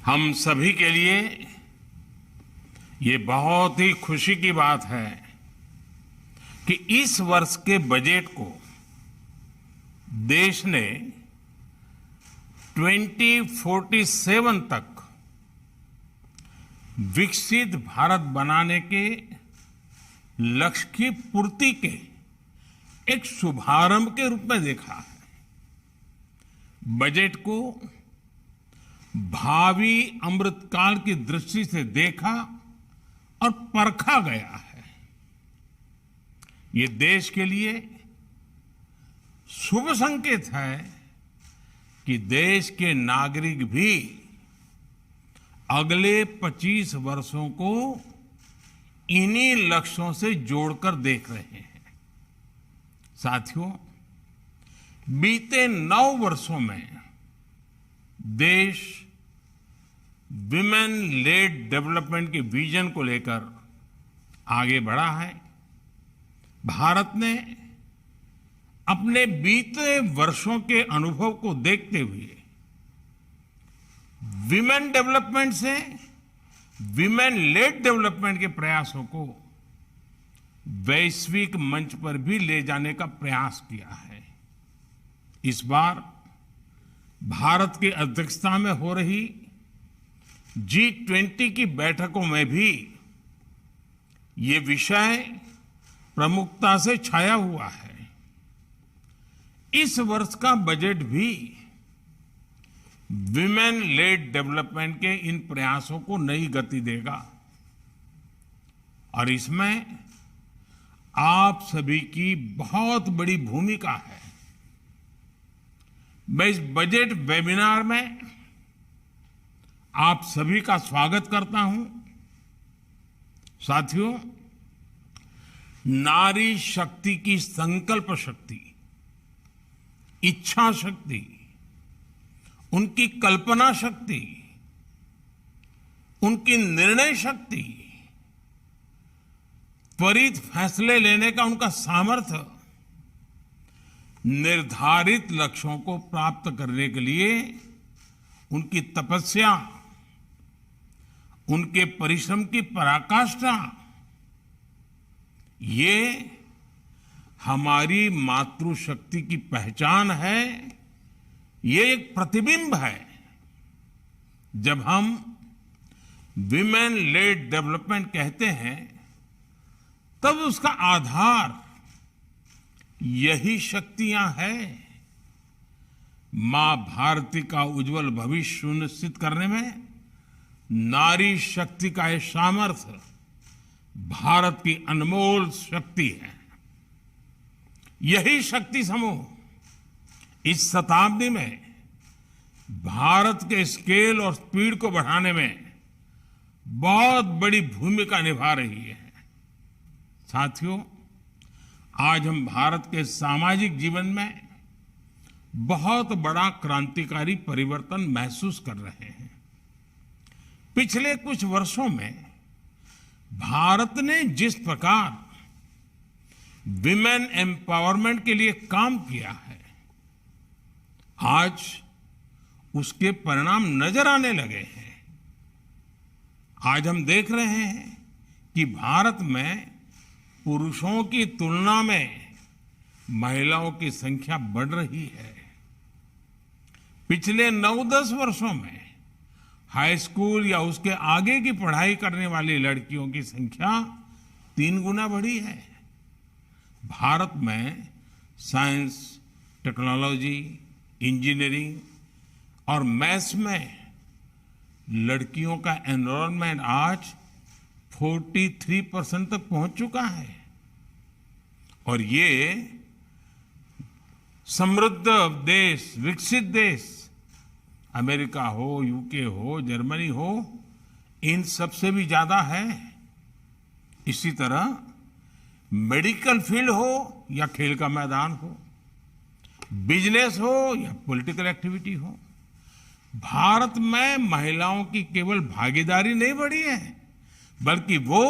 हम सभी के लिए ये बहुत ही खुशी की बात है कि इस वर्ष के बजट को देश ने 2047 तक विकसित भारत बनाने के लक्ष्य की पूर्ति के एक शुभारंभ के रूप में देखा है। बजट को भावी अमृतकाल की दृष्टि से देखा और परखा गया है। ये देश के लिए शुभ संकेत है कि देश के नागरिक भी अगले 25 वर्षों को इन्हीं लक्ष्यों से जोड़कर देख रहे हैं। साथियों, बीते 9 वर्षों में देश विमेन लेड डेवलपमेंट के विजन को लेकर आगे बढ़ा है। भारत ने अपने बीते वर्षों के अनुभव को देखते हुए विमेन डेवलपमेंट से विमेन लेड डेवलपमेंट के प्रयासों को वैश्विक मंच पर भी ले जाने का प्रयास किया है। इस बार भारत की अध्यक्षता में हो रही G20 की बैठकों में भी ये विषय प्रमुखता से छाया हुआ है। इस वर्ष का बजट भी विमेन लेड डेवलपमेंट के इन प्रयासों को नई गति देगा और इसमें आप सभी की बहुत बड़ी भूमिका है। मैं इस बजट वेबिनार में आप सभी का स्वागत करता हूं। साथियों, नारी शक्ति की संकल्प शक्ति, इच्छा शक्ति, उनकी कल्पना शक्ति, उनकी निर्णय शक्ति, त्वरित फैसले लेने का उनका सामर्थ्य, निर्धारित लक्ष्यों को प्राप्त करने के लिए उनकी तपस्या, उनके परिश्रम की पराकाष्ठा, ये हमारी मातृशक्ति की पहचान है। ये एक प्रतिबिंब है। जब हम विमेन लेड डेवलपमेंट कहते हैं तब उसका आधार यही शक्तियां हैं। मां भारती का उज्जवल भविष्य सुनिश्चित करने में नारी शक्ति का यह सामर्थ्य भारत की अनमोल शक्ति है। यही शक्ति समूह इस शताब्दी में भारत के स्केल और स्पीड को बढ़ाने में बहुत बड़ी भूमिका निभा रही है। साथियों, आज हम भारत के सामाजिक जीवन में बहुत बड़ा क्रांतिकारी परिवर्तन महसूस कर रहे हैं। पिछले कुछ वर्षों में भारत ने जिस प्रकार विमेन एम्पावरमेंट के लिए काम किया है, आज उसके परिणाम नजर आने लगे हैं। आज हम देख रहे हैं कि भारत में पुरुषों की तुलना में महिलाओं की संख्या बढ़ रही है। पिछले 9-10 वर्षों में हाई स्कूल या उसके आगे की पढ़ाई करने वाली लड़कियों की संख्या 3 गुना बढ़ी है। भारत में साइंस, टेक्नोलॉजी, इंजीनियरिंग और मैथ्स में लड़कियों का एनरोलमेंट आज 43% तक पहुंच चुका है। और ये समृद्ध देश, विकसित देश, अमेरिका हो, यूके हो, जर्मनी हो, इन सबसे भी ज्यादा है। इसी तरह मेडिकल फील्ड हो या खेल का मैदान हो, बिजनेस हो या पॉलिटिकल एक्टिविटी हो, भारत में महिलाओं की केवल भागीदारी नहीं बढ़ी है, बल्कि वो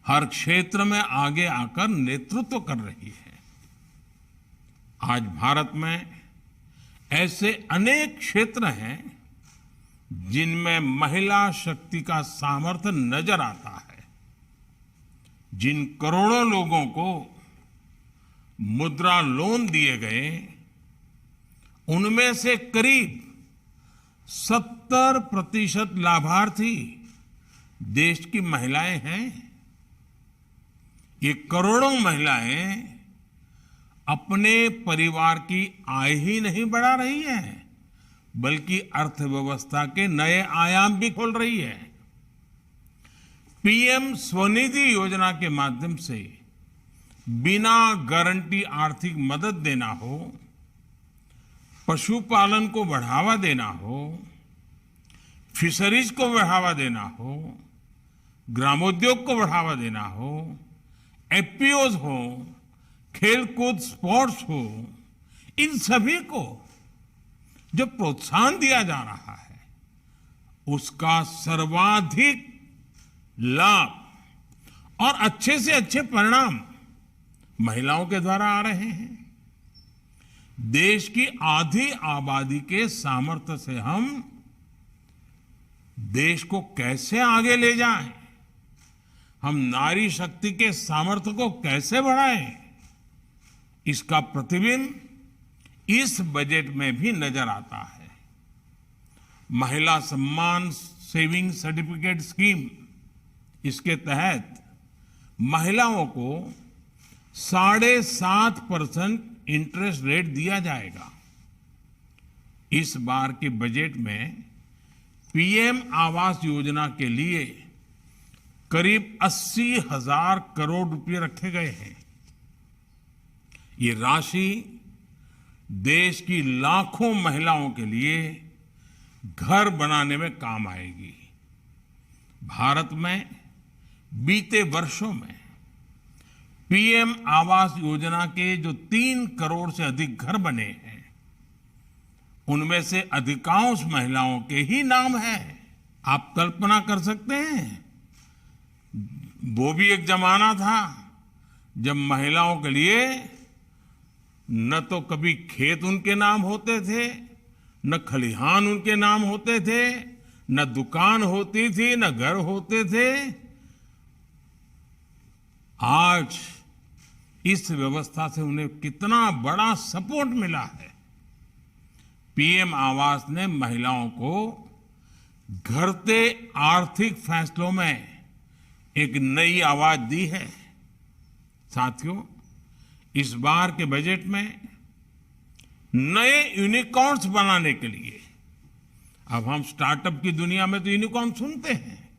हर क्षेत्र में आगे आकर नेतृत्व कर रही है। आज भारत में ऐसे अनेक क्षेत्र हैं जिनमें महिला शक्ति का सामर्थ्य नजर आता है, जिन करोड़ों लोगों को मुद्रा लोन दिए गए, उनमें से करीब 70% लाभार्थी देश की महिलाएं हैं। ये करोड़ों महिलाएं अपने परिवार की आय ही नहीं बढ़ा रही हैं, बल्कि अर्थव्यवस्था के नए आयाम भी खोल रही है। पीएम स्वनिधि योजना के माध्यम से बिना गारंटी आर्थिक मदद देना हो, पशुपालन को बढ़ावा देना हो, फिशरीज को बढ़ावा देना हो, ग्रामोद्योग को बढ़ावा देना हो, एफपीओज हो, खेलकूद स्पोर्ट्स हो, इन सभी को जो प्रोत्साहन दिया जा रहा है, उसका सर्वाधिक लाभ और अच्छे से अच्छे परिणाम महिलाओं के द्वारा आ रहे हैं। देश की आधी आबादी के सामर्थ्य से हम देश को कैसे आगे ले जाएं, हम नारी शक्ति के सामर्थ्य को कैसे बढ़ाएं, इसका प्रतिबिंब इस बजट में भी नजर आता है। महिला सम्मान सेविंग सर्टिफिकेट स्कीम, इसके तहत महिलाओं को 7.5% इंटरेस्ट रेट दिया जाएगा। इस बार के बजट में पीएम आवास योजना के लिए करीब 80,000 करोड़ रुपए रखे गए हैं। ये राशि देश की लाखों महिलाओं के लिए घर बनाने में काम आएगी। भारत में बीते वर्षों में पीएम आवास योजना के जो 3 करोड़ से अधिक घर बने हैं, उनमें से अधिकांश महिलाओं के ही नाम है। आप कल्पना कर सकते हैं, वो भी एक जमाना था जब महिलाओं के लिए न तो कभी खेत उनके नाम होते थे, न खलिहान उनके नाम होते थे, न दुकान होती थी, न घर होते थे। आज इस व्यवस्था से उन्हें कितना बड़ा सपोर्ट मिला है। पीएम आवास ने महिलाओं को घटते आर्थिक फैसलों में एक नई आवाज दी है। साथियों, इस बार के बजट में नए यूनिकॉर्न्स बनाने के लिए, अब हम स्टार्टअप की दुनिया में तो यूनिकॉर्न सुनते हैं,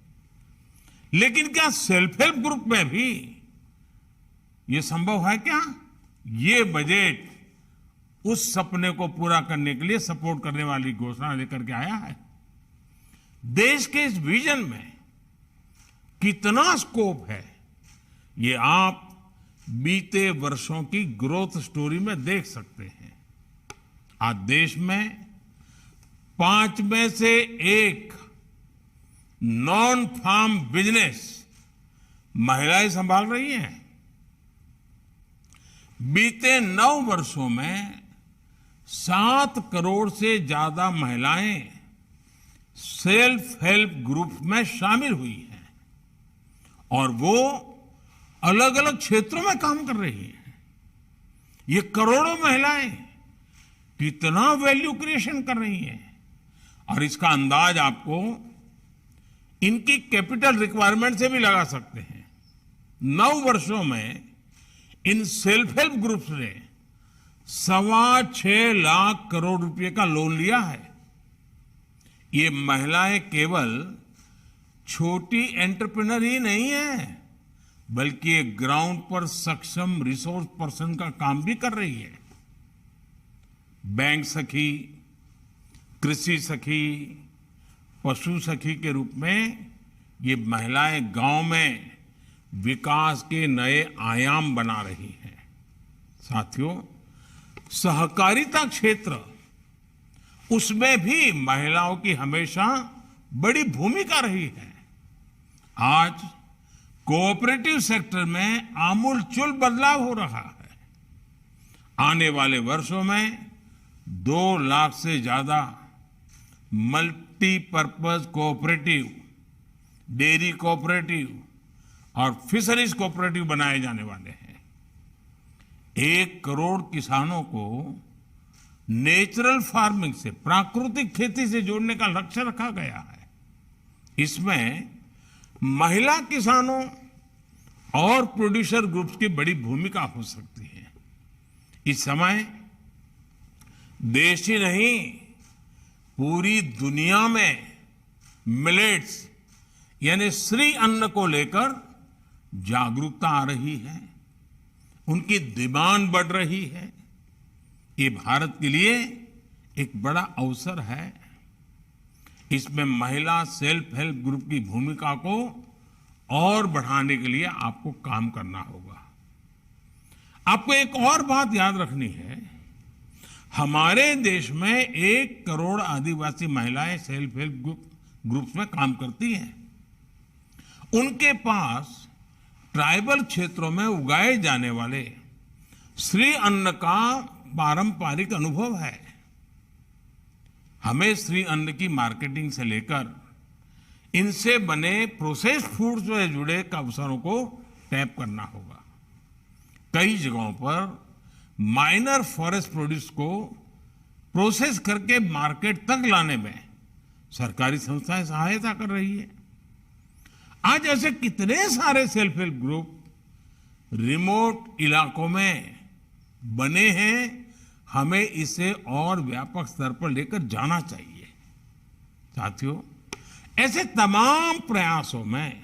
लेकिन क्या सेल्फ हेल्प ग्रुप में भी ये संभव है क्या? ये बजट उस सपने को पूरा करने के लिए सपोर्ट करने वाली घोषणा लेकर के आया है। देश के इस विजन में कितना स्कोप है, ये आप बीते वर्षों की ग्रोथ स्टोरी में देख सकते हैं। आज देश में 5 में से 1 नॉन फार्म बिजनेस महिलाएं संभाल रही हैं। बीते 9 वर्षों में 7 करोड़ से ज्यादा महिलाएं सेल्फ हेल्प ग्रुप में शामिल हुई हैं और वो अलग अलग क्षेत्रों में काम कर रही हैं। ये करोड़ों महिलाएं कितना वैल्यू क्रिएशन कर रही हैं, और इसका अंदाज आपको इनकी कैपिटल रिक्वायरमेंट से भी लगा सकते हैं। 9 वर्षों में इन सेल्फ हेल्प ग्रुप्स ने 6.25 लाख करोड़ रुपए का लोन लिया है। ये महिलाएं केवल छोटी एंटरप्रेन्योर ही नहीं है, बल्कि एक ग्राउंड पर सक्षम रिसोर्स पर्सन का काम भी कर रही है। बैंक सखी, कृषि सखी, पशु सखी के रूप में ये महिलाएं गांव में विकास के नए आयाम बना रही हैं। साथियों, सहकारिता क्षेत्र, उसमें भी महिलाओं की हमेशा बड़ी भूमिका रही है। आज कोऑपरेटिव सेक्टर में आमूलचूल बदलाव हो रहा है। आने वाले वर्षों में 2 लाख से ज्यादा multi multipurpose cooperative, dairy cooperative और फिशरीज कोऑपरेटिव बनाए जाने वाले हैं। 1 करोड़ किसानों को नेचुरल फार्मिंग से, प्राकृतिक खेती से जोड़ने का लक्ष्य रखा गया है। इसमें महिला किसानों और प्रोड्यूसर ग्रुप्स की बड़ी भूमिका हो सकती है। इस समय देश ही नहीं, पूरी दुनिया में मिलेट्स यानी श्री अन्न को लेकर जागरूकता आ रही है, उनकी डिमांड बढ़ रही है। ये भारत के लिए एक बड़ा अवसर है। इसमें महिला सेल्फ हेल्प ग्रुप की भूमिका को और बढ़ाने के लिए आपको काम करना होगा। आपको एक और बात याद रखनी है, हमारे देश में 1 करोड़ आदिवासी महिलाएं सेल्फ हेल्प ग्रुप्स में काम करती हैं। उनके पास ट्राइबल क्षेत्रों में उगाए जाने वाले श्री अन्न का पारंपरिक अनुभव है। हमें श्री अन्न की मार्केटिंग से लेकर इनसे बने प्रोसेस्ड फूड से जुड़े अवसरों को टैप करना होगा। कई जगहों पर माइनर फॉरेस्ट प्रोड्यूस को प्रोसेस करके मार्केट तक लाने में सरकारी संस्थाएं सहायता कर रही है। आज ऐसे कितने सारे सेल्फ हेल्प ग्रुप रिमोट इलाकों में बने हैं, हमें इसे और व्यापक स्तर पर लेकर जाना चाहिए। साथियों, ऐसे तमाम प्रयासों में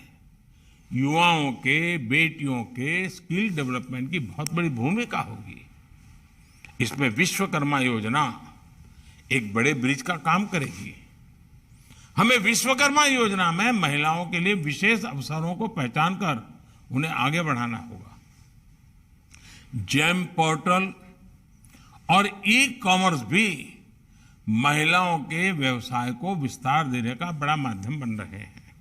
युवाओं के, बेटियों के स्किल डेवलपमेंट की बहुत बड़ी भूमिका होगी। इसमें विश्वकर्मा योजना एक बड़े ब्रिज का काम करेगी। हमें विश्वकर्मा योजना में महिलाओं के लिए विशेष अवसरों को पहचान कर उन्हें आगे बढ़ाना होगा। जेम पोर्टल और ई कॉमर्स भी महिलाओं के व्यवसाय को विस्तार देने का बड़ा माध्यम बन रहे हैं।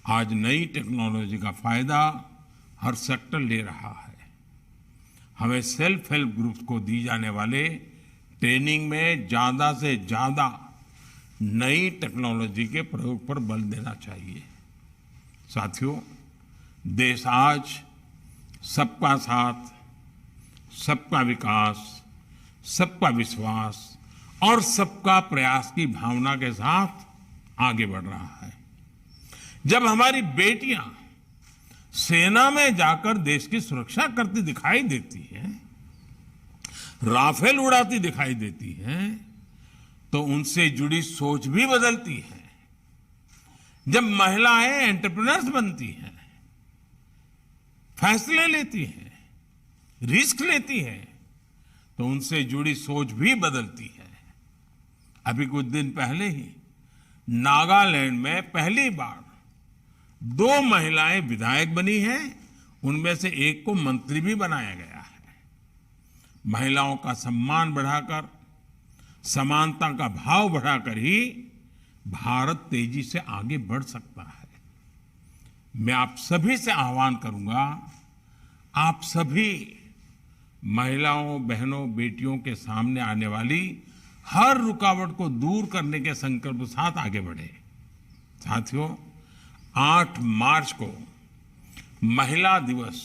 आज नई टेक्नोलॉजी का फायदा हर सेक्टर ले रहा है। हमें सेल्फ हेल्प ग्रुप्स को दी जाने वाले ट्रेनिंग में ज्यादा से ज्यादा नई टेक्नोलॉजी के प्रयोग पर बल देना चाहिए। साथियों, देश आज सबका साथ, सबका विकास, सबका विश्वास और सबका प्रयास की भावना के साथ आगे बढ़ रहा है। जब हमारी बेटियां सेना में जाकर देश की सुरक्षा करती दिखाई देती हैं, राफेल उड़ाती दिखाई देती हैं, तो उनसे जुड़ी सोच भी बदलती है। जब महिलाएं एंटरप्रेन्योर्स बनती हैं, फैसले लेती हैं, रिस्क लेती हैं, तो उनसे जुड़ी सोच भी बदलती है। अभी कुछ दिन पहले ही नागालैंड में पहली बार 2 महिलाएं विधायक बनी हैं, उनमें से एक को मंत्री भी बनाया गया है। महिलाओं का सम्मान बढ़ाकर, समानता का भाव बढ़ाकर ही भारत तेजी से आगे बढ़ सकता है। मैं आप सभी से आह्वान करूंगा, आप सभी महिलाओं, बहनों, बेटियों के सामने आने वाली हर रुकावट को दूर करने के संकल्प के साथ आगे बढ़े। साथियों, 8 मार्च को महिला दिवस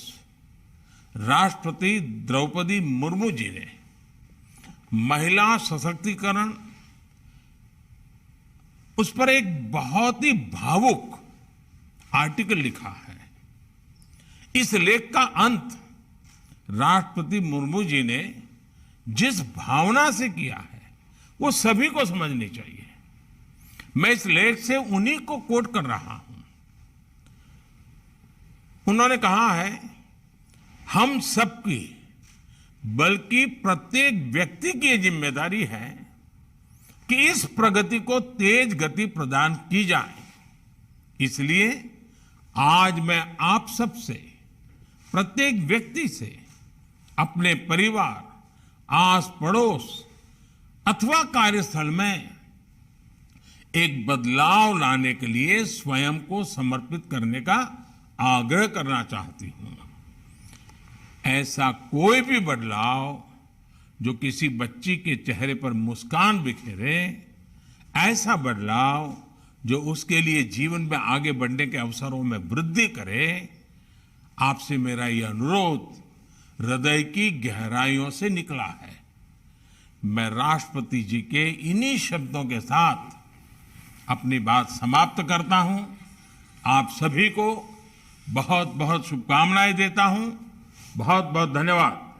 राष्ट्रपति द्रौपदी मुर्मू जी ने महिला सशक्तिकरण, उस पर एक बहुत ही भावुक आर्टिकल लिखा है। इस लेख का अंत राष्ट्रपति मुर्मू जी ने जिस भावना से किया है, वो सभी को समझनी चाहिए। मैं इस लेख से उन्हीं को कोट कर रहा हूं। उन्होंने कहा है, हम सबकी, बल्कि प्रत्येक व्यक्ति की जिम्मेदारी है कि इस प्रगति को तेज गति प्रदान की जाए। इसलिए आज मैं आप सबसे, प्रत्येक व्यक्ति से, अपने परिवार, आस पड़ोस अथवा कार्यस्थल में एक बदलाव लाने के लिए स्वयं को समर्पित करने का आग्रह करना चाहती हूं। ऐसा कोई भी बदलाव जो किसी बच्ची के चेहरे पर मुस्कान बिखेरे, ऐसा बदलाव जो उसके लिए जीवन में आगे बढ़ने के अवसरों में वृद्धि करे। आपसे मेरा यह अनुरोध हृदय की गहराइयों से निकला है। मैं राष्ट्रपति जी के इन्हीं शब्दों के साथ अपनी बात समाप्त करता हूं। आप सभी को बहुत बहुत शुभकामनाएं देता हूं। बहुत बहुत धन्यवाद।